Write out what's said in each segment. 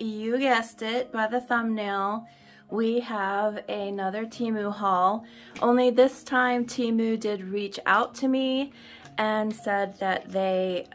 you guessed it by the thumbnail, we have another Temu haul. Only this time Temu did reach out to me and said that they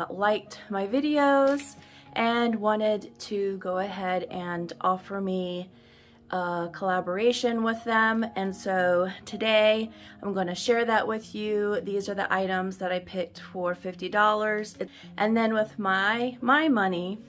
liked my videos and wanted to go ahead and offer me a collaboration with them. And so today I'm going to share that with you. These are the items that I picked for $50. And then with my money,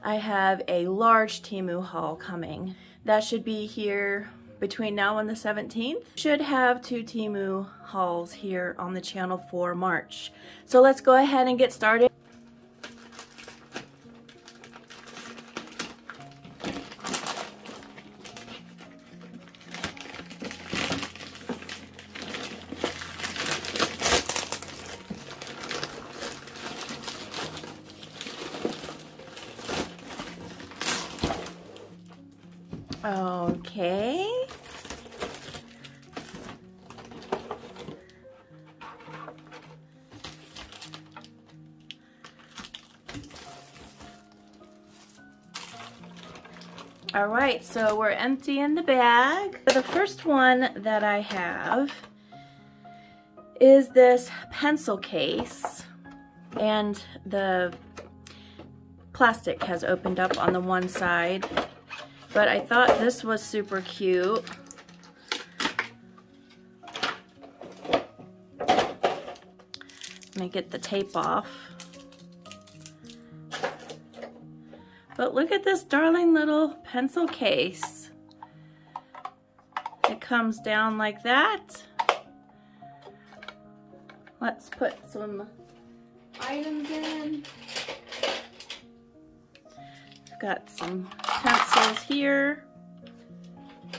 I have a large Temu haul coming. That should be here between now and the 17th. Should have 2 Temu hauls here on the channel for March. So let's go ahead and get started. Okay. All right, so we're emptying the bag. The first one that I have is this pencil case, and the plastic has opened up on the one side. But I thought this was super cute. Let me get the tape off. But look at this darling little pencil case. It comes down like that. Let's put some items in. Got some pencils here.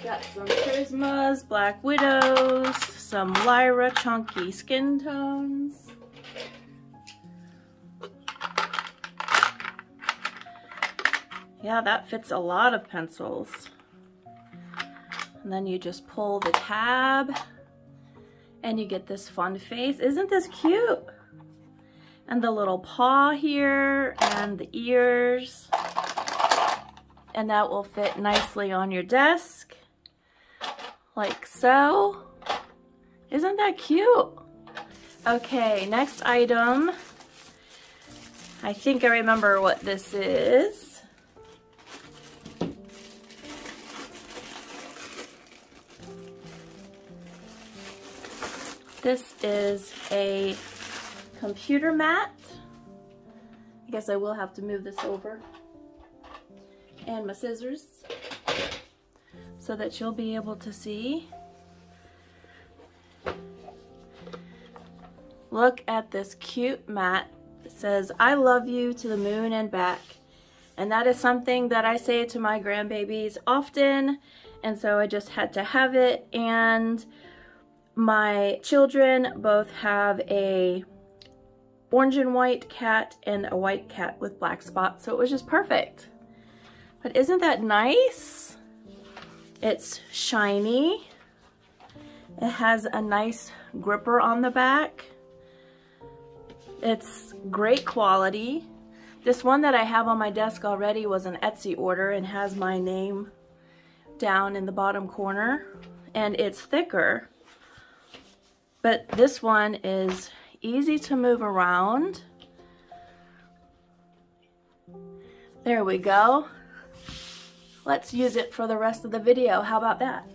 Got some Prismas, Black Widows, some Lyra chunky skin tones. Yeah, that fits a lot of pencils. And then you just pull the tab and you get this fun face. Isn't this cute? And the little paw here and the ears. And that will fit nicely on your desk, like so. Isn't that cute? Okay, next item. I think I remember what this is. This is a computer mat. I guess I will have to move this over. And my scissors so that you'll be able to see. Look at this cute mat. It says, "I love you to the moon and back." And that is something that I say to my grandbabies often, and so I just had to have it. And my children both have a orange and white cat and a white cat with black spots, so it was just perfect. But isn't that nice? It's shiny. It has a nice gripper on the back. It's great quality. This one that I have on my desk already was an Etsy order and has my name down in the bottom corner. And it's thicker. But this one is easy to move around. There we go. Let's use it for the rest of the video. How about that?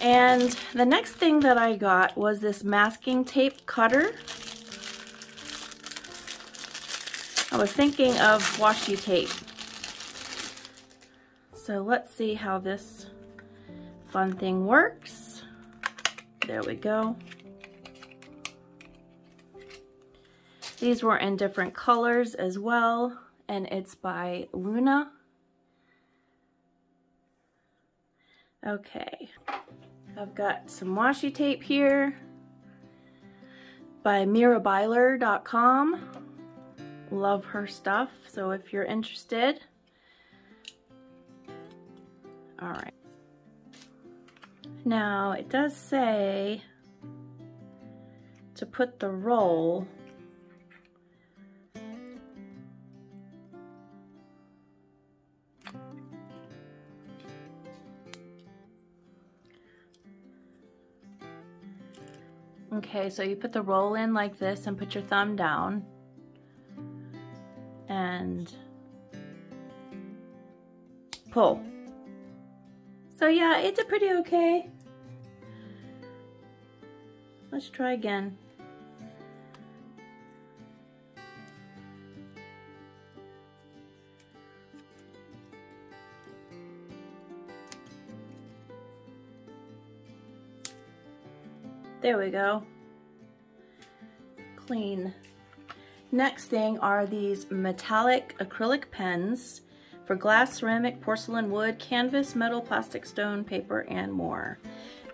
And the next thing that I got was this masking tape cutter. I was thinking of washi tape. So let's see how this fun thing works. There we go. These were in different colors as well. And it's by Luna. Okay, I've got some washi tape here by mirabyler.com. Love her stuff, so if you're interested. All right. Now it does say to put the roll Okay, so you put the roll in like this and put your thumb down. And pull. So yeah, it's a pretty okay. Let's try again. There we go. Clean. Next thing are these metallic acrylic pens for glass, ceramic, porcelain, wood, canvas, metal, plastic, stone, paper, and more.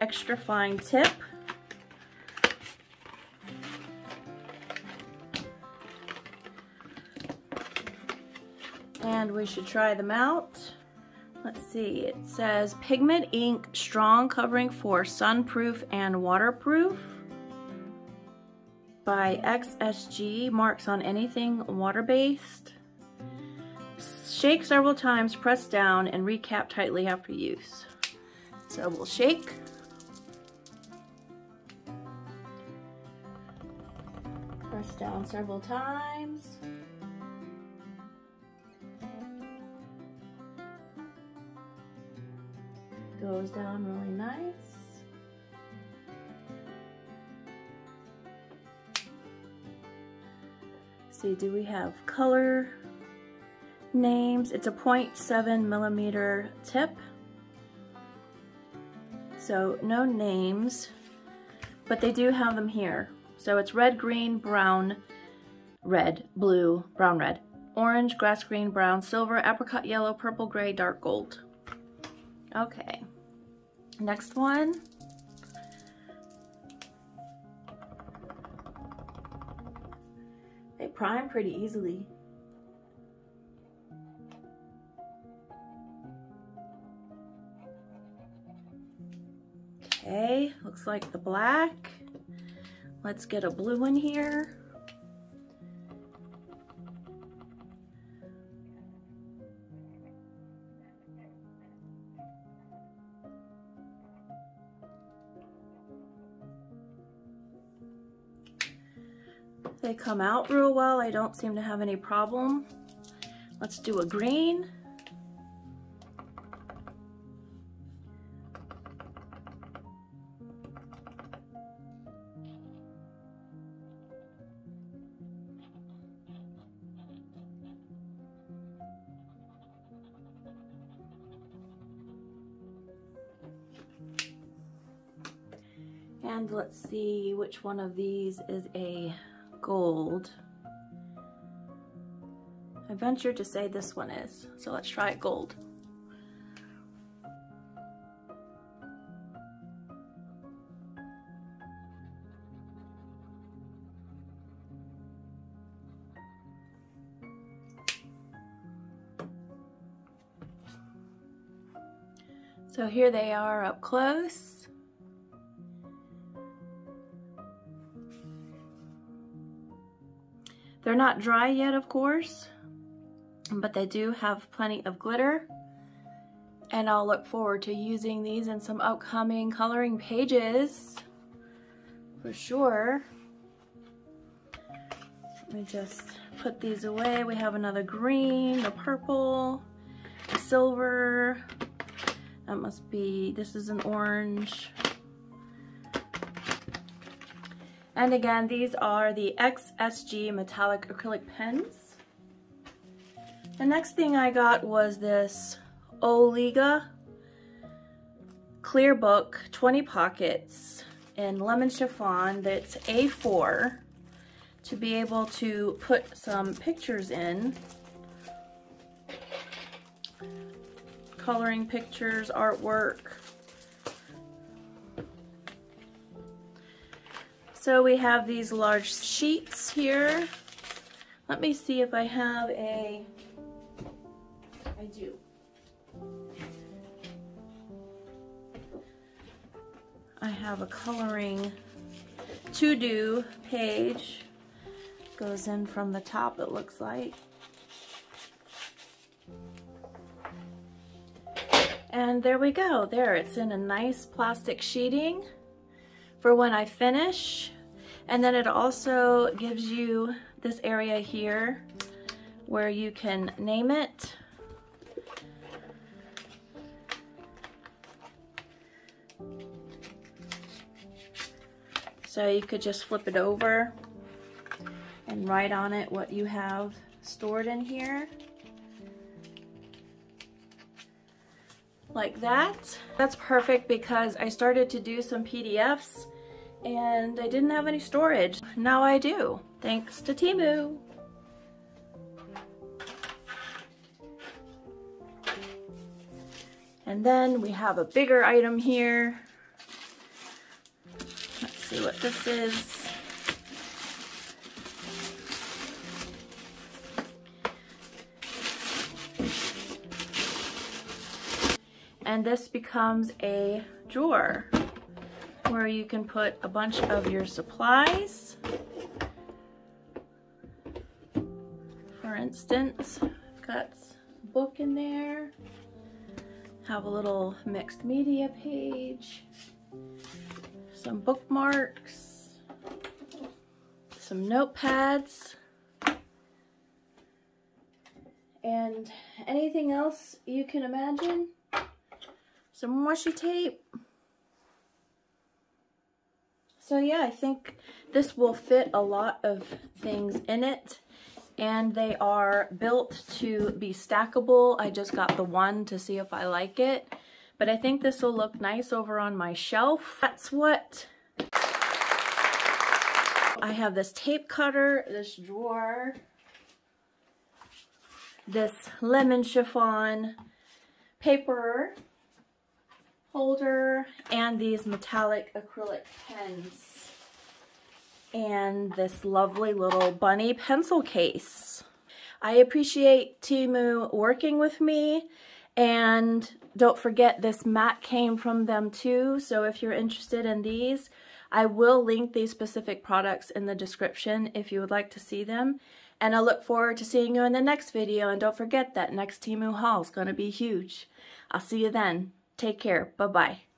Extra fine tip. And we should try them out. Let's see, it says Pigment Ink Strong Covering for Sunproof and Waterproof by XSG. Marks on anything water-based. Shake several times, press down, and recap tightly after use. So we'll shake. Press down several times. Goes down really nice. See, do we have color names? It's a 0.7 millimeter tip. So no names, but they do have them here. So it's red, green, brown, red, blue, brown, red, orange, grass green, brown, silver, apricot yellow, purple, gray, dark gold. Okay, next one. They prime pretty easily. Okay, looks like the black. Let's get a blue one here. They come out real well. I don't seem to have any problem. Let's do a green. And let's see which one of these is a gold. I venture to say this one is, so let's try it gold. So here they are up close. They're not dry yet, of course, but they do have plenty of glitter, and I'll look forward to using these in some upcoming coloring pages for sure. Let me just put these away. We have another green, a purple, a silver. That must be, this is an orange. And again, these are the XSG metallic acrylic pens. The next thing I got was this Oliga clear book, 20 pockets in lemon chiffon that's A4 to be able to put some pictures in. Coloring pictures, artwork. So we have these large sheets here. Let me see if I have a, I do. I have a coloring to-do page. Goes in from the top, it looks like. And there we go. There, it's in a nice plastic sheeting for when I finish. And then it also gives you this area here where you can name it. So you could just flip it over and write on it what you have stored in here. Like that. That's perfect because I started to do some PDFs and I didn't have any storage. Now I do, thanks to Temu. And then we have a bigger item here. Let's see what this is. And this becomes a drawer where you can put a bunch of your supplies. For instance, I've got a book in there. Have a little mixed media page, some bookmarks, some notepads, and anything else you can imagine. Some washi tape. So yeah, I think this will fit a lot of things in it, and they are built to be stackable. I just got the one to see if I like it, but I think this will look nice over on my shelf. That's what I have. This tape cutter, this drawer, this lemon chiffon paper holder, and these metallic acrylic pens, and this lovely little bunny pencil case. I appreciate Temu working with me, and don't forget this mat came from them too, so if you're interested in these, I will link these specific products in the description if you would like to see them. And I look forward to seeing you in the next video, and don't forget that next Temu haul is going to be huge. I'll see you then. Take care. Bye-bye.